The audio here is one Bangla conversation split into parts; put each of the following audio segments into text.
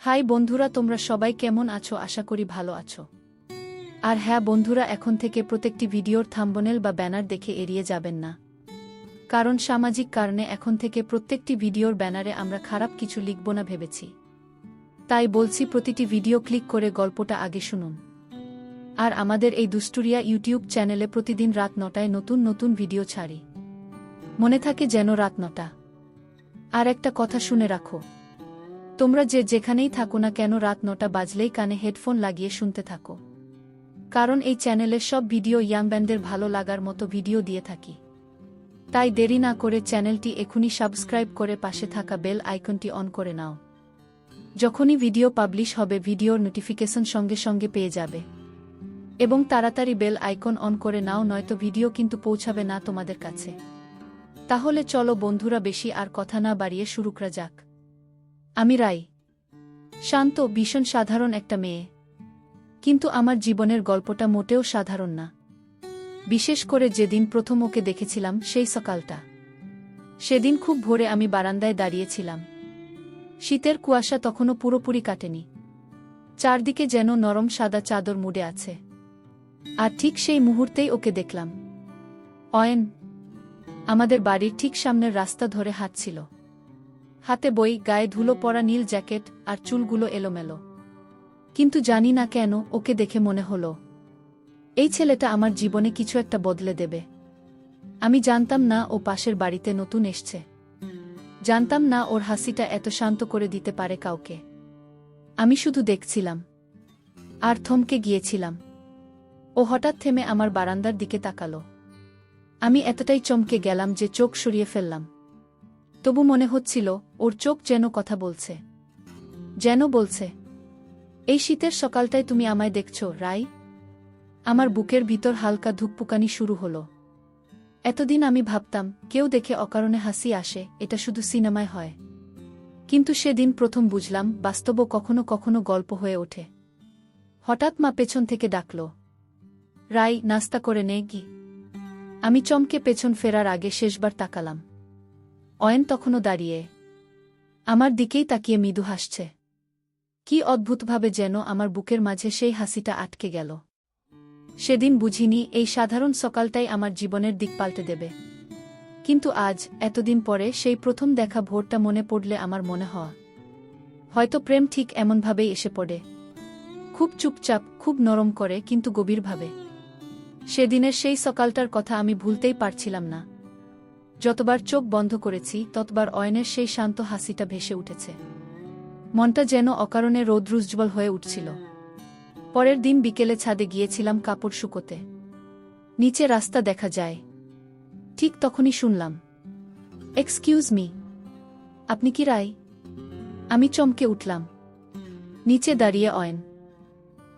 হাই বন্ধুরা, তোমরা সবাই কেমন আছো? আশা করি ভালো আছো। আর হ্যাঁ বন্ধুরা, এখন থেকে প্রত্যেকটি ভিডিওর থাম্বনেল বা ব্যানার দেখে এড়িয়ে যাবেন না, কারণ সামাজিক কারণে এখন থেকে প্রত্যেকটি ভিডিওর ব্যানারে আমরা খারাপ কিছু লিখব না ভেবেছি। তাই বলছি, প্রতিটি ভিডিও ক্লিক করে গল্পটা আগে শুনুন। আর আমাদের এই দুষ্টুরিয়া ইউটিউব চ্যানেলে প্রতিদিন রাত 9টায় নতুন নতুন ভিডিও ছাড়ি, মনে থাকে যেন রাত 9টা। আর একটা কথা শুনে রাখো, তোমরা যে যেখানেই থাকো না কেন, রাত 9টা বাজলেই কানে হেডফোন লাগিয়ে শুনতে থাকো, কারণ এই চ্যানেলের সব ভিডিও ইয়াং ব্যান্ডের ভালো লাগার মতো ভিডিও দিয়ে থাকি। তাই দেরি না করে চ্যানেলটি এখনই সাবস্ক্রাইব করে পাশে থাকা বেল আইকনটি অন করে নাও। যখনই ভিডিও পাবলিশ হবে ভিডিওর নোটিফিকেশন সঙ্গে সঙ্গে পেয়ে যাবে, এবং তাড়াতাড়ি বেল আইকন অন করে নাও, নয়তো ভিডিও কিন্তু পৌঁছাবে না তোমাদের কাছে। তাহলে চলো বন্ধুরা, বেশি আর কথা না বাড়িয়ে শুরু করা যাক। আমি রাই, শান্ত, ভীষণ সাধারণ একটা মেয়ে। কিন্তু আমার জীবনের গল্পটা মোটেও সাধারণ না। বিশেষ করে যেদিন প্রথম ওকে দেখেছিলাম, সেই সকালটা। সেদিন খুব ভোরে আমি বারান্দায় দাঁড়িয়েছিলাম। শীতের কুয়াশা তখনও পুরোপুরি কাটেনি, চারদিকে যেন নরম সাদা চাদর মুড়ে আছে। আর ঠিক সেই মুহূর্তেই ওকে দেখলাম। অয়ন আমাদের বাড়ির ঠিক সামনের রাস্তা ধরে হাঁটছিল, হাতে বই, গায়ে ধুলো পড়া নীল জ্যাকেট, আর চুলগুলো এলোমেলো। কিন্তু জানি না কেন ওকে দেখে মনে হলো এই ছেলেটা আমার জীবনে কিছু একটা বদলে দেবে। আমি জানতাম না ও পাশের বাড়িতে নতুন এসছে, জানতাম না ওর হাসিটা এত শান্ত করে দিতে পারে কাউকে। আমি শুধু দেখছিলাম আর থমকে গিয়েছিলাম। ও হঠাৎ থেমে আমার বারান্দার দিকে তাকালো। আমি এতটাই চমকে গেলাম যে চোখ সরিয়ে ফেললাম। তবু মনে হচ্ছিল ওর চোখ যেন কথা বলছে, যেন বলছে, এই শীতের সকালটায় তুমি আমায় দেখছো রাই? আমার বুকের ভিতর হালকা ধুকপুকানি শুরু হলো। এতদিন আমি ভাবতাম কেউ দেখে অকারণে হাসি আসে, এটা শুধু সিনেমায় হয়। কিন্তু সেদিন প্রথম বুঝলাম বাস্তবও কখনো কখনো গল্প হয়ে ওঠে। হঠাৎ মা পেছন থেকে ডাকল, রাই, নাস্তা করে নে কি। আমি চমকে পেছন ফেরার আগে শেষবার তাকালাম। অয়ন তখনও দাঁড়িয়ে আমার দিকেই তাকিয়ে মৃদু হাসছে। কি অদ্ভুতভাবে যেন আমার বুকের মাঝে সেই হাসিটা আটকে গেল। সেদিন বুঝিনি এই সাধারণ সকালটাই আমার জীবনের দিক পাল্টে দেবে। কিন্তু আজ, এতদিন পরে, সেই প্রথম দেখা ভোরটা মনে পড়লে আমার মনে হয় হয়তো প্রেম ঠিক এমনভাবেই এসে পড়ে, খুব চুপচাপ, খুব নরম করে, কিন্তু গভীরভাবে। সেদিনের সেই সকালটার কথা আমি ভুলতেই পারছিলাম না। যতবার চোখ বন্ধ করেছি ততবার অয়নের সেই শান্ত হাসিটা ভেসে উঠেছে। মনটা যেন অকারণে রৌদ্রোজ্জ্বল হয়ে উঠছিল। পরের দিন বিকেলে ছাদে গিয়েছিলাম কাপড় শুকোতে। নিচে রাস্তা দেখা যায়। ঠিক তখনই শুনলাম, এক্সকিউজ মি, আপনি কি রাই? আমি চমকে উঠলাম। নিচে দাঁড়িয়ে অয়ন,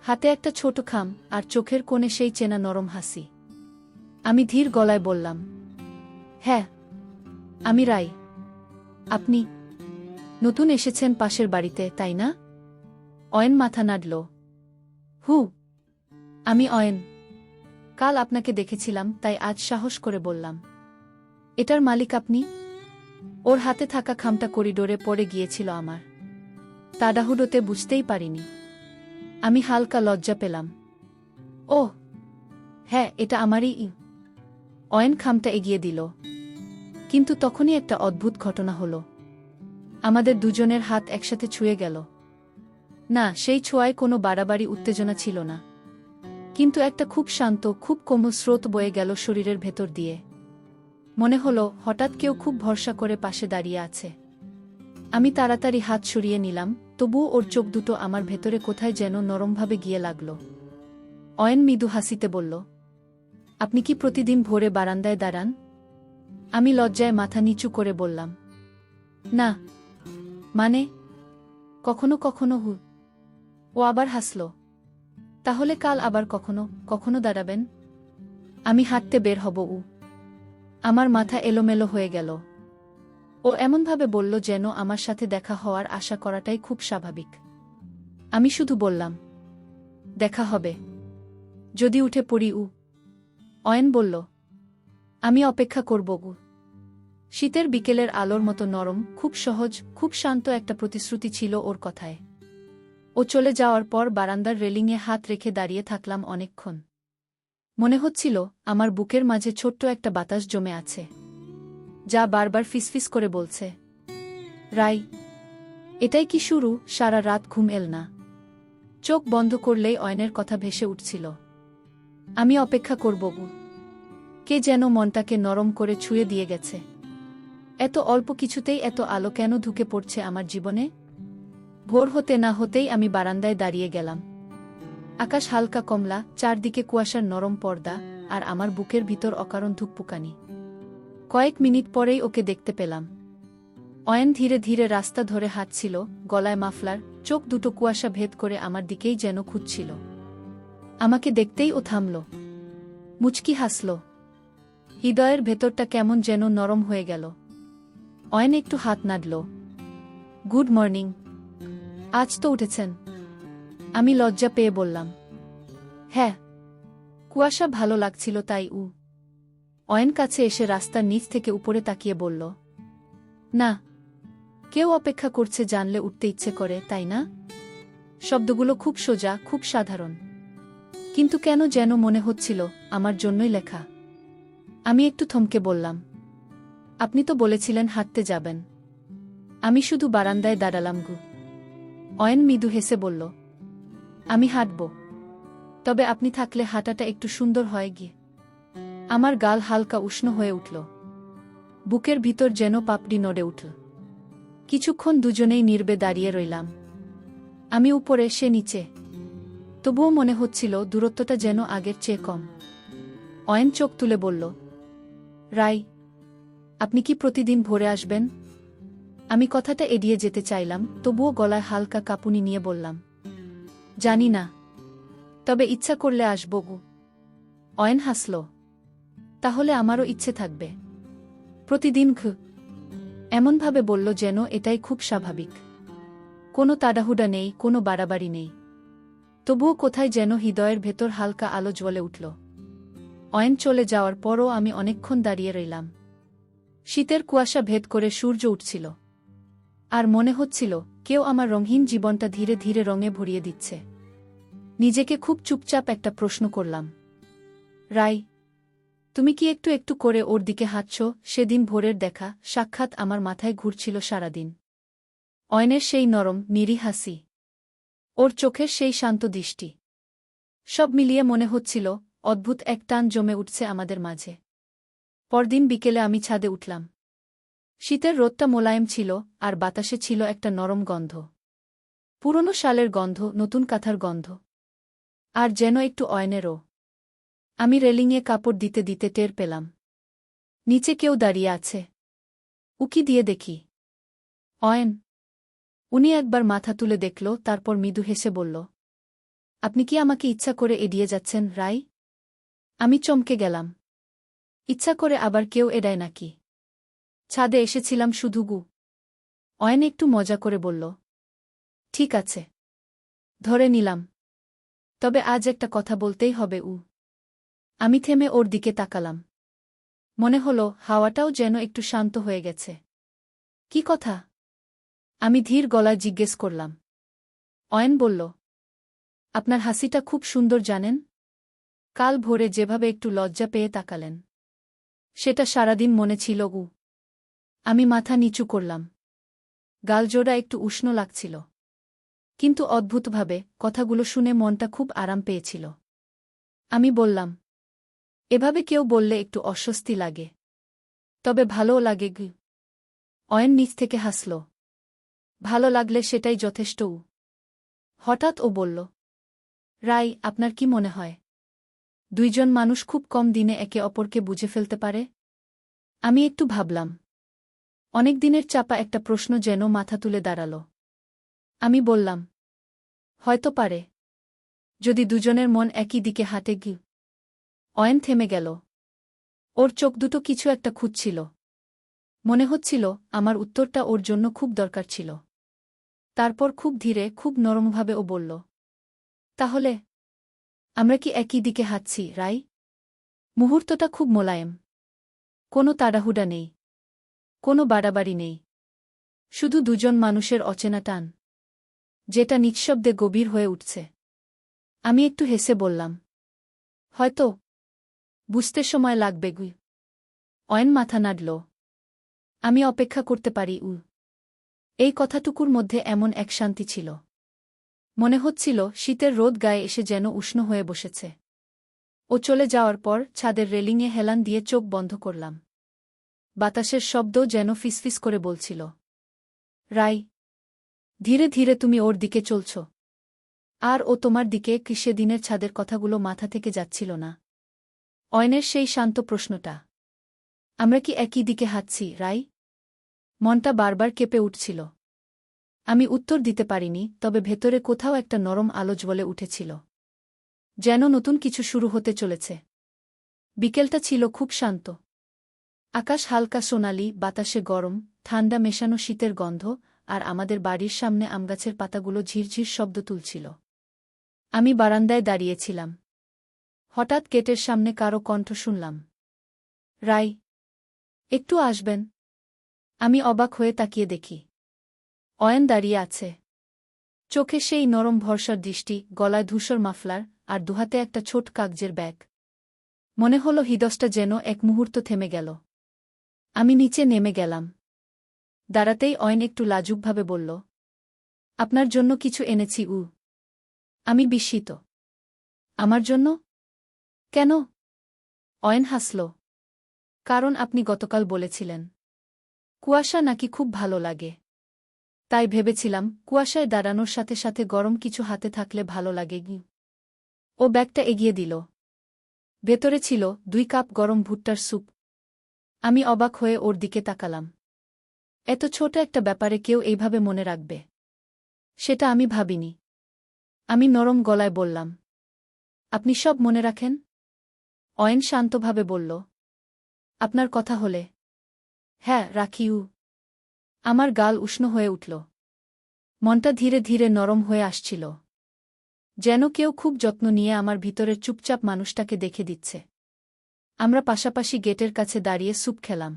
হাতে একটা ছোট খাম, আর চোখের কোণে সেই চেনা নরম হাসি। আমি ধীর গলায় বললাম, হ্যাঁ, আমি রাই। আপনি নতুন এসেছেন পাশের বাড়িতে, তাই না? অয়ন মাথা নাড়ল। হু, আমি অয়ন। কাল আপনাকে দেখেছিলাম, তাই আজ সাহস করে বললাম, এটার মালিক আপনি? ওর হাতে থাকা খামটা করিডোরে পড়ে গিয়েছিল আমার। তাড়াহুড়োতে বুঝতেই পারিনি। আমি হালকা লজ্জা পেলাম। ওহ হ্যাঁ, এটা আমারই। অয়ন খামটা এগিয়ে দিল। কিন্তু তখনই একটা অদ্ভুত ঘটনা হলো। আমাদের দুজনের হাত একসাথে ছুঁয়ে গেল। না, সেই ছোঁয়ায় কোনো বাড়াবাড়ি উত্তেজনা ছিল না, কিন্তু একটা খুব শান্ত, খুব কোমল স্রোত বয়ে গেল শরীরের ভেতর দিয়ে। মনে হলো হঠাৎ কেউ খুব ভরসা করে পাশে দাঁড়িয়ে আছে। আমি তাড়াতাড়ি হাত সরিয়ে নিলাম, তবুও ওর চোখ দুটো আমার ভেতরে কোথায় যেন নরমভাবে গিয়ে লাগল। অয়ন মৃদু হাসিতে বলল, আপনি কি প্রতিদিন ভোরে বারান্দায় দাঁড়ান? আমি লজ্জায় মাথা নিচু করে বললাম, না, মানে কখনো কখনো। ও আবার হাসল, তাহলে কাল আবার কখনো কখনো দাঁড়াবেন? আমি হাঁটতে বের হব। আমার মাথা এলোমেলো হয়ে গেল। ও এমনভাবে বলল যেন আমার সাথে দেখা হওয়ার আশা করাটাই খুব স্বাভাবিক। আমি শুধু বললাম, দেখা হবে যদি উঠে পড়ি। অয়ন বলল, আমি অপেক্ষা করব। শীতের বিকেলের আলোর মতো নরম, খুব সহজ, খুব শান্ত একটা প্রতিশ্রুতি ছিল ওর কথায়। ও চলে যাওয়ার পর বারান্দার রেলিংয়ে হাত রেখে দাঁড়িয়ে থাকলাম অনেকক্ষণ। মনে হচ্ছিল আমার বুকের মাঝে ছোট্ট একটা বাতাস জমে আছে, যা বারবার ফিসফিস করে বলছে, রাই। এটাই কি শুরু? সারা রাত ঘুম এল না। চোখ বন্ধ করলেই অয়নের কথা ভেসে উঠছিল। আমি অপেক্ষা করব, কে যেন মনটাকে নরম করে ছুঁয়ে দিয়ে গেছে। এত অল্প কিছুতেই এত আলো কেন ঢুকে পড়ছে আমার জীবনে? ভোর হতে না হতেই আমি বারান্দায় দাঁড়িয়ে গেলাম। আকাশ হালকা কমলা, চারদিকে কুয়াশার নরম পর্দা, আর আমার বুকের ভিতর অকারণ ধুকপুকানি। কয়েক মিনিট পরেই ওকে দেখতে পেলাম। অয়ন ধীরে ধীরে রাস্তা ধরে হাঁটছিল, গলায় মাফলার, চোখ দুটো কুয়াশা ভেদ করে আমার দিকেই যেন খুঁজছিল। আমাকে দেখতেই ও থামল, মুচকি হাসল। হৃদয়ের ভেতরটা কেমন যেন নরম হয়ে গেল। অয়ন একটু হাত নাড়ল। Good morning. আজ তো উঠেছেন? আমি লজ্জা পেয়ে বললাম, হ্যাঁ। কুয়াশা ভালো লাগছিল তাই। অয়ন কাছে এসে রাস্তার নিচ থেকে উপরে তাকিয়ে বলল, না, কেউ অপেক্ষা করছে জানলে উঠতে ইচ্ছে করে, তাই না? শব্দগুলো খুব সোজা, খুব সাধারণ, কিন্তু কেন যেন মনে হচ্ছিল আমার জন্যই লেখা। আমি একটু থমকে বললাম, আপনি তো বলেছিলেন হাঁটতে যাবেন। আমি শুধু বারান্দায় দাঁড়ালাম। অয়ন মৃদু হেসে বলল, আমি হাঁটব, তবে আপনি থাকলে হাঁটাটা একটু সুন্দর হয় গিয়ে। আমার গাল হালকা উষ্ণ হয়ে উঠল, বুকের ভিতর যেন পাপড়ি নড়ে উঠল। কিছুক্ষণ দুজনেই নীরবে দাঁড়িয়ে রইলাম। আমি উপরে, সে নিচে। তবুও মনে হচ্ছিল দূরত্বটা যেন আগের চেয়ে কম। অয়ন চোখ তুলে বলল, রাই, আপনি কি প্রতিদিন ভোরে আসবেন? আমি কথাটা এড়িয়ে যেতে চাইলাম, তবুও গলায় হালকা কাঁপুনি নিয়ে বললাম, জানি না, তবে ইচ্ছা করলে আসব। অয়ন হাসল, তাহলে আমারও ইচ্ছে থাকবে। প্রতিদিন এমনভাবে বলল যেন এটাই খুব স্বাভাবিক। কোনো তাড়াহুড়া নেই, কোনো বাড়াবাড়ি নেই। তবুও কোথায় যেন হৃদয়ের ভেতর হালকা আলো জ্বলে উঠল। অয়ন চলে যাওয়ার পরও আমি অনেকক্ষণ দাঁড়িয়ে রইলাম। শীতের কুয়াশা ভেদ করে সূর্য উঠছিল, আর মনে হচ্ছিল কেউ আমার রঙহীন জীবনটা ধীরে ধীরে রঙে ভরিয়ে দিচ্ছে। নিজেকে খুব চুপচাপ একটা প্রশ্ন করলাম, রাই, তুমি কি একটু একটু করে ওর দিকে হাঁটছ? সেদিন ভোরের দেখা সাক্ষাৎ আমার মাথায় ঘুরছিল সারাদিন। অয়নের সেই নরম নিরীহ হাসি, ওর চোখের সেই শান্ত দৃষ্টি, সব মিলিয়ে মনে হচ্ছিল অদ্ভুত এক টান জমে উঠছে আমাদের মাঝে। পরদিন বিকেলে আমি ছাদে উঠলাম। শীতের রোদটা মোলায়েম ছিল, আর বাতাসে ছিল একটা নরম গন্ধ, পুরনো শালের গন্ধ, নতুন কাঁথার গন্ধ, আর যেন একটু অয়নেরও। আমি রেলিংয়ে কাপড় দিতে দিতে টের পেলাম নিচে কেউ দাঁড়িয়ে আছে। উকি দিয়ে দেখি অয়ন। উনি একবার মাথা তুলে দেখল, তারপর মৃদু হেসে বলল, আপনি কি আমাকে ইচ্ছা করে এড়িয়ে যাচ্ছেন, রাই? আমি চমকে গেলাম। ইচ্ছা করে আবার কেউ এড়ায় নাকি? ছাদে এসেছিলাম শুধু। অয়ন একটু মজা করে বলল, ঠিক আছে, ধরে নিলাম, তবে আজ একটা কথা বলতেই হবে। আমি থেমে ওর দিকে তাকালাম। মনে হলো হাওয়াটাও যেন একটু শান্ত হয়ে গেছে। কি কথা? আমি ধীর গলায় জিজ্ঞেস করলাম। অয়ন বলল, আপনার হাসিটা খুব সুন্দর জানেন। কাল ভোরে যেভাবে একটু লজ্জা পেয়ে তাকালেন, সেটা সারাদিন মনে ছিল। আমি মাথা নিচু করলাম। গালজোড়া একটু উষ্ণ লাগছিল, কিন্তু অদ্ভুতভাবে কথাগুলো শুনে মনটা খুব আরাম পেয়েছিল। আমি বললাম, এভাবে কেউ বললে একটু অস্বস্তি লাগে, তবে ভালোও লাগে। অয়ন নিচ থেকে হাসল, ভালো লাগলে সেটাই যথেষ্ট। হঠাৎ ও বলল, রাই, আপনার কি মনে হয় দুইজন মানুষ খুব কম দিনে একে অপরকে বুঝে ফেলতে পারে? আমি একটু ভাবলাম। অনেক দিনের চাপা একটা প্রশ্ন যেন মাথা তুলে দাঁড়াল। আমি বললাম, হয়তো পারে, যদি দুজনের মন একই দিকে হাঁটে। অয়ন থেমে গেল। ওর চোখ দুটো কিছু একটা খুঁজছিল। মনে হচ্ছিল আমার উত্তরটা ওর জন্য খুব দরকার ছিল। তারপর খুব ধীরে, খুব নরমভাবে ও বলল, তাহলে আমরা কি একই দিকে হাঁটছি, রাই? মুহূর্তটা খুব মোলায়েম, কোনো তাড়াহুড়া নেই, কোনো বাড়াবাড়ি নেই, শুধু দুজন মানুষের অচেনা টান। যেটা নিঃশব্দে গভীর হয়ে উঠছে। আমি একটু হেসে বললাম, হয়তো বুঝতে সময় লাগবে গুই। অয়ন মাথা নাড়ল। আমি অপেক্ষা করতে পারি এই কথাটুকুর মধ্যে এমন এক শান্তি ছিল। মনে হচ্ছিল শীতের রোদ গায়ে এসে যেন উষ্ণ হয়ে বসেছে। ও চলে যাওয়ার পর ছাদের রেলিংয়ে হেলান দিয়ে চোখ বন্ধ করলাম। বাতাসের শব্দ যেন ফিসফিস করে বলছিল, রাই, ধীরে ধীরে তুমি ওর দিকে চলছ। আর ও তোমার দিকে। কি সেদিনের ছাদের কথাগুলো মাথা থেকে যাচ্ছিল না? অয়নের সেই শান্ত প্রশ্নটা। আমরা কি একই দিকে হাঁটছি, রাই? মনটা বারবার কেঁপে উঠছিল। আমি উত্তর দিতে পারিনি, তবে ভেতরে কোথাও একটা নরম আলো জ্বলে উঠেছিল। যেন নতুন কিছু শুরু হতে চলেছে। বিকেলটা ছিল খুব শান্ত। আকাশ হালকা সোনালি, বাতাসে গরম, ঠান্ডা মেশানো শীতের গন্ধ, আর আমাদের বাড়ির সামনে আমগাছের পাতাগুলো ঝিরঝির শব্দ তুলছিল। আমি বারান্দায় দাঁড়িয়েছিলাম। হঠাৎ গেটের সামনে কারো কণ্ঠ শুনলাম, রাই, একটু আসবেন? আমি অবাক হয়ে তাকিয়ে দেখি অয়ন দাঁড়িয়ে আছে। চোখে সেই নরম ভরসার দৃষ্টি, গলায় ধূসর মাফলার, আর দুহাতে একটা ছোট কাগজের ব্যাগ। মনে হলো হৃদয়টা যেন এক মুহূর্ত থেমে গেল। আমি নিচে নেমে গেলাম। দাঁড়াতেই অয়ন একটু লাজুকভাবে বলল, আপনার জন্য কিছু এনেছি। আমি বিস্মিত। আমার জন্য? কেন? অয়ন হাসল। কারণ আপনি গতকাল বলেছিলেন কুয়াশা নাকি খুব ভালো লাগে। তাই ভেবেছিলাম কুয়াশায় দাঁড়ানোর সাথে সাথে গরম কিছু হাতে থাকলে ভালো লাগে। ও ব্যাগটা এগিয়ে দিল। ভেতরে ছিল 2 কাপ গরম ভুট্টার স্যুপ। আমি অবাক হয়ে ওর দিকে তাকালাম। এত ছোট একটা ব্যাপারে কেউ এইভাবে মনে রাখবে, সেটা আমি ভাবিনি। আমি নরম গলায় বললাম, আপনি সব মনে রাখেন? অয়ন শান্তভাবে বলল, আপনার কথা হলে হ্যাঁ, রাখি। আমার গাল উষ্ণ হয়ে উঠল। মনটা ধীরে ধীরে নরম হয়ে আসছিল। যেন কেউ খুব যত্ন নিয়ে আমার ভিতরের চুপচাপ মানুষটাকে দেখে দিচ্ছে। আমরা পাশাপাশি গেটের কাছে দাঁড়িয়ে স্যুপ খেলাম।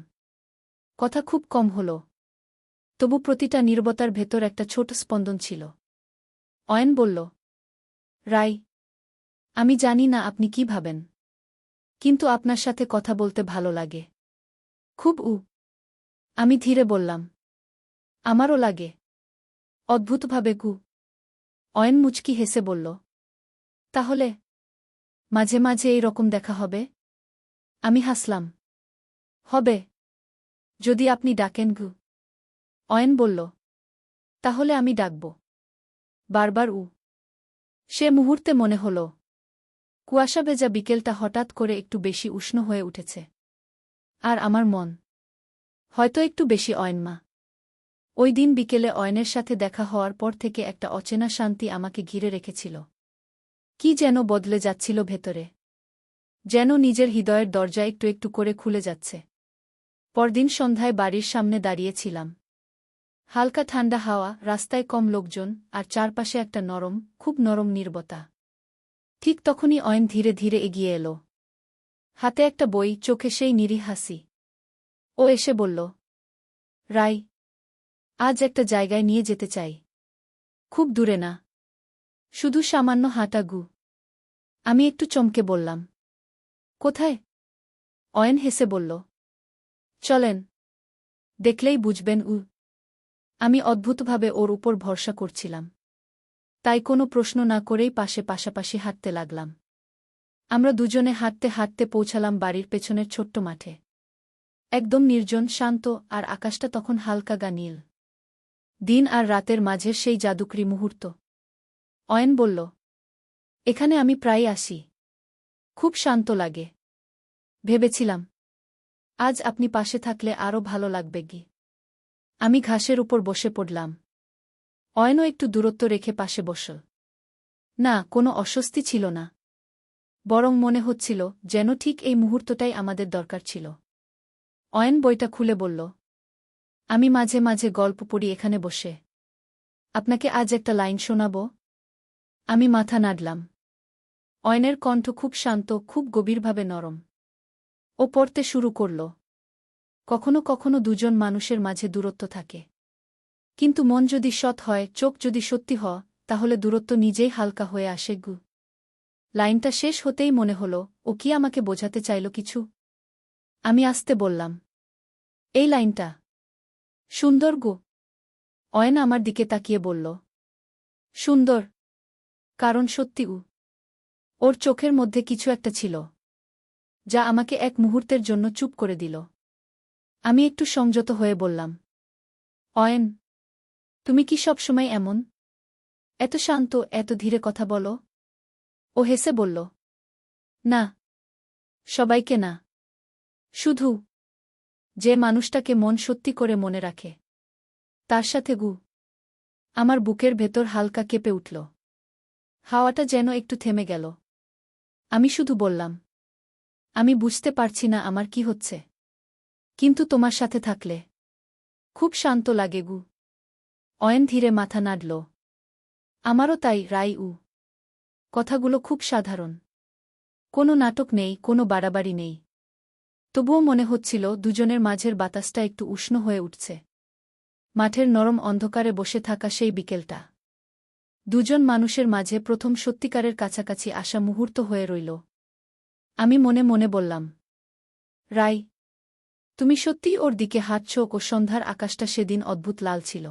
কথা খুব কম হল, তবু প্রতিটা নীরবতার ভেতর একটা ছোট স্পন্দন ছিল। অয়ন বলল, রাই, আমি জানি না আপনি কি ভাবেন, কিন্তু আপনার সাথে কথা বলতে ভালো লাগে। খুব। আমি ধীরে বললাম, আমারও লাগে। অদ্ভুতভাবে। অয়ন মুচকি হেসে বলল, তাহলে মাঝে মাঝে এই রকম দেখা হবে? আমি হাসলাম, হবে, যদি আপনি ডাকেন। অয়ন বলল, তাহলে আমি ডাকব। বারবার। সে মুহূর্তে মনে হল কুয়াশা ভেজা বিকেলটা হঠাৎ করে একটু বেশি উষ্ণ হয়ে উঠেছে। আর আমার মন হয়তো একটু বেশি। অয়নমা। ওই দিন বিকেলে অয়নের সাথে দেখা হওয়ার পর থেকে একটা অচেনা শান্তি আমাকে ঘিরে রেখেছিল। কি যেন বদলে যাচ্ছিল ভেতরে। যেন নিজের হৃদয়ের দরজা একটু একটু করে খুলে যাচ্ছে। পরদিন সন্ধ্যায় বাড়ির সামনে দাঁড়িয়েছিলাম। হালকা ঠান্ডা হাওয়া, রাস্তায় কম লোকজন, আর চারপাশে একটা নরম, খুব নরম নীরবতা। ঠিক তখনই অয়ন ধীরে ধীরে এগিয়ে এলো। হাতে একটা বই, চোখে সেই নিরীহ হাসি। ও এসে বলল, রাই, আজ একটা জায়গায় নিয়ে যেতে চাই। খুব দূরে না, শুধু সামান্য হাঁটা। আমি একটু চমকে বললাম, কোথায়? অয়ন হেসে বলল, চলেন, দেখলেই বুঝবেন। আমি অদ্ভুতভাবে ওর উপর ভরসা করছিলাম। তাই কোনো প্রশ্ন না করেই পাশাপাশি হাঁটতে লাগলাম। আমরা দুজনে হাঁটতে হাঁটতে পৌঁছালাম বাড়ির পেছনের ছোট্ট মাঠে। একদম নির্জন, শান্ত, আর আকাশটা তখন হালকা গা নীল। দিন আর রাতের মাঝের সেই জাদুকরী মুহূর্ত। অয়ন বলল, এখানে আমি প্রায় আসি। খুব শান্ত লাগে। ভেবেছিলাম আজ আপনি পাশে থাকলে আরও ভালো লাগবে। আমি ঘাসের উপর বসে পড়লাম। অয়নও একটু দূরত্ব রেখে পাশে বসল। না, কোনো অস্বস্তি ছিল না। বরং মনে হচ্ছিল যেন ঠিক এই মুহূর্তটাই আমাদের দরকার ছিল। অয়ন বইটা খুলে বলল, আমি মাঝে মাঝে গল্প পড়ি এখানে বসে। আপনাকে আজ একটা লাইন শোনাব? আমি মাথা নাড়লাম। অয়নের কণ্ঠ খুব শান্ত, খুব গভীরভাবে নরম। ও পড়তে শুরু করল। কখনো কখনো দুজন মানুষের মাঝে দূরত্ব থাকে, কিন্তু মন যদি সৎ হয়, চোখ যদি সত্যি তাহলে দূরত্ব নিজেই হালকা হয়ে আসে গু। লাইনটা শেষ হতেই মনে হল, ও কি আমাকে বোঝাতে চাইল কিছু? আমি আস্তে বললাম, এই লাইনটা সুন্দর গো। অয়ন আমার দিকে তাকিয়ে বলল, সুন্দর? কারণ সত্যি ওর চোখের মধ্যে কিছু একটা ছিল, যা আমাকে এক মুহূর্তের জন্য চুপ করে দিল। আমি একটু সংযত হয়ে বললাম, অয়ন, তুমি কি সবসময় এমন? এত শান্ত, এত ধীরে কথা বলো? ও হেসে বলল, না, সবাইকে না, শুধু যে মানুষটাকে মন সত্যি করে মনে রাখে তার সাথে গু। আমার বুকের ভেতর হালকা কেঁপে উঠল। হাওয়াটা যেন একটু থেমে গেল। আমি শুধু বললাম, আমি বুঝতে পারছি না আমার কি হচ্ছে, কিন্তু তোমার সাথে থাকলে খুব শান্ত লাগে গু। অয়ন ধীরে মাথা নাড়ল। আমারও তাই রাই। কথাগুলো খুব সাধারণ, কোনো নাটক নেই, কোনো বাড়াবাড়ি নেই। তবুও মনে হচ্ছিল দুজনের মাঝের বাতাসটা একটু উষ্ণ হয়ে উঠছে। মাঠের নরম অন্ধকারে বসে থাকা সেই বিকেলটা দুজন মানুষের মাঝে প্রথম সত্যিকারের কাছাকাছি আসা মুহূর্ত হয়ে রইল। আমি মনে মনে বললাম, রাই, তুমি সত্যিই ওর দিকে হাঁটছ। ও সন্ধ্যার আকাশটা সেদিন অদ্ভুত লাল ছিল।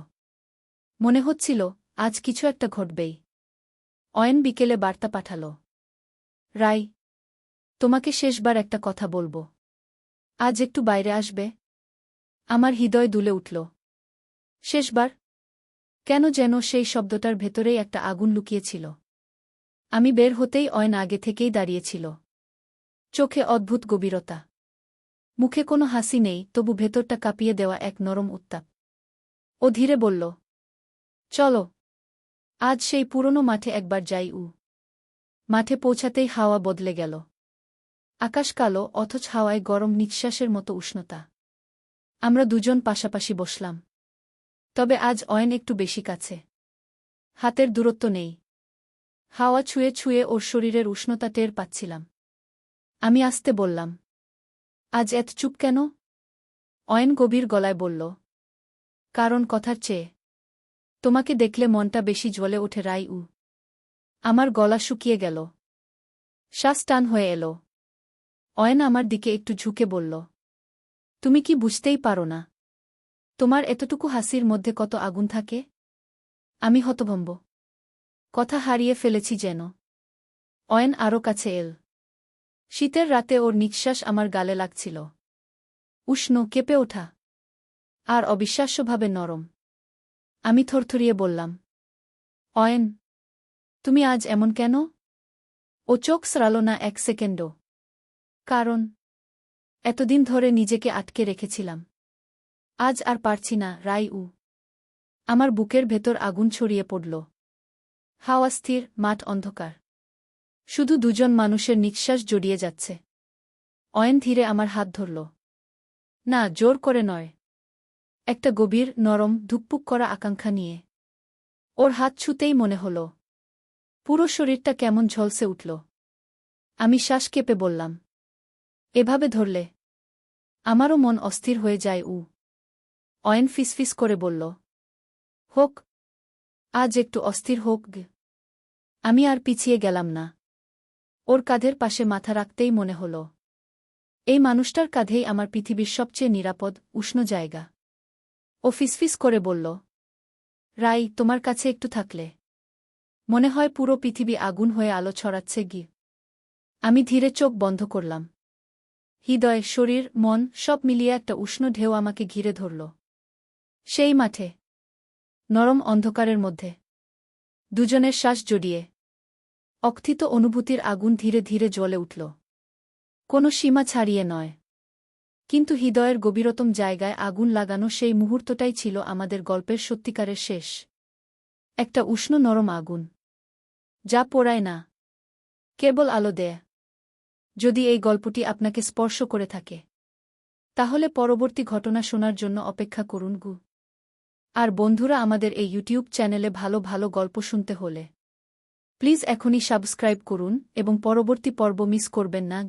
মনে হচ্ছিল আজ কিছু একটা ঘটবেই। অয়ন বিকেলে বার্তা পাঠাল, রাই, তোমাকে শেষবার একটা কথা বলবো, আজ একটু বাইরে আসবে? আমার হৃদয় দুলে উঠল। শেষবার? কেন যেন সেই শব্দটার ভেতরেই একটা আগুন লুকিয়েছিল। আমি বের হতেই অয়ন আগে থেকেই দাঁড়িয়েছিল, চোখে অদ্ভুত গভীরতা, মুখে কোনো হাসি নেই, তবু ভেতরটা কাঁপিয়ে দেওয়া এক নরম উত্তাপ। ও ধীরে বলল, চলো, আজ সেই পুরনো মাঠে একবার যাই। মাঠে পৌঁছাতেই হাওয়া বদলে গেল। আকাশ কালো, অথচ হাওয়ায় গরম নিঃশ্বাসের মতো উষ্ণতা। আমরা দুজন পাশাপাশি বসলাম। তবে আজ অয়ন একটু বেশি কাছে। হাতের দূরত্ব নেই। হাওয়া ছুঁয়ে ছুঁয়ে ওর শরীরের উষ্ণতা টের পাচ্ছিলাম। আমি আস্তে বললাম, আজ এত চুপ কেন? অয়ন গভীর গলায় বলল, কারণ কথার চেয়ে তোমাকে দেখলে মনটা বেশি জ্বলে ওঠে রাই। আমার গলা শুকিয়ে গেল। শ্বাস টান হয়ে এল। অয়ন আমার দিকে একটু ঝুঁকে বলল, তুমি কি বুঝতেই পারো না তোমার এতটুকু হাসির মধ্যে কত আগুন থাকে? আমি হতভম্ব। কথা হারিয়ে ফেলেছি যেন। অয়ন আরও কাছে এল। শীতের রাতে ওর নিঃশ্বাস আমার গালে লাগছিল, উষ্ণ, কেঁপে ওঠা, আর অবিশ্বাস্যভাবে নরম। আমি থরথরিয়ে বললাম, অয়ন, তুমি আজ এমন কেন? ও চোখ সরাল না এক সেকেন্ডও। কারণ এতদিন ধরে নিজেকে আটকে রেখেছিলাম। আজ আর পারছি না রাই। আমার বুকের ভেতর আগুন ছড়িয়ে পড়ল। হাওয়া স্থির, মাঠ অন্ধকার। শুধু দুজন মানুষের নিঃশ্বাস জড়িয়ে যাচ্ছে। অয়ন ধীরে আমার হাত ধরল। না, জোর করে নয়, একটা গভীর, নরম, ধুকপুক করা আকাঙ্ক্ষা নিয়ে। ওর হাত ছুঁতেই মনে হল পুরো শরীরটা কেমন ঝলসে উঠল। আমি শ্বাস কেঁপে বললাম, এভাবে ধরলে আমারও মন অস্থির হয়ে যায়। অয়ন ফিসফিস করে বলল, হোক, আজ একটু অস্থির হোক। আমি আর পিছিয়ে গেলাম না। ওর কাঁধের পাশে মাথা রাখতেই মনে হল এই মানুষটার কাঁধেই আমার পৃথিবীর সবচেয়ে নিরাপদ, উষ্ণ জায়গা। ও ফিসফিস করে বলল, রাই, তোমার কাছে একটু থাকলে মনে হয় পুরো পৃথিবী আগুন হয়ে আলো ছড়াচ্ছে। আমি ধীরে চোখ বন্ধ করলাম। হৃদয়, শরীর, মন সব মিলিয়ে একটা উষ্ণ ঢেউ আমাকে ঘিরে ধরল। সেই মাঠে, নরম অন্ধকারের মধ্যে, দুজনের শ্বাস জড়িয়ে, অকথিত অনুভূতির আগুন ধীরে ধীরে জ্বলে উঠল। কোনো সীমা ছাড়িয়ে নয়, কিন্তু হৃদয়ের গভীরতম জায়গায় আগুন লাগানো সেই মুহূর্তটাই ছিল আমাদের গল্পের সত্যিকারের শেষ। একটা উষ্ণ নরম আগুন, যা পোড়ায় না, কেবল আলো দেয়। যদি এই গল্পটি আপনাকে স্পর্শ করে থাকে, তাহলে পরবর্তী ঘটনা শোনার জন্য অপেক্ষা করুন। আর বন্ধুরা, আমাদের এই ইউটিউব চ্যানেলে ভালো ভালো গল্প শুনতে হলে প্লিজ এখনই সাবস্ক্রাইব করুন এবং পরবর্তী পর্ব মিস করবেন না।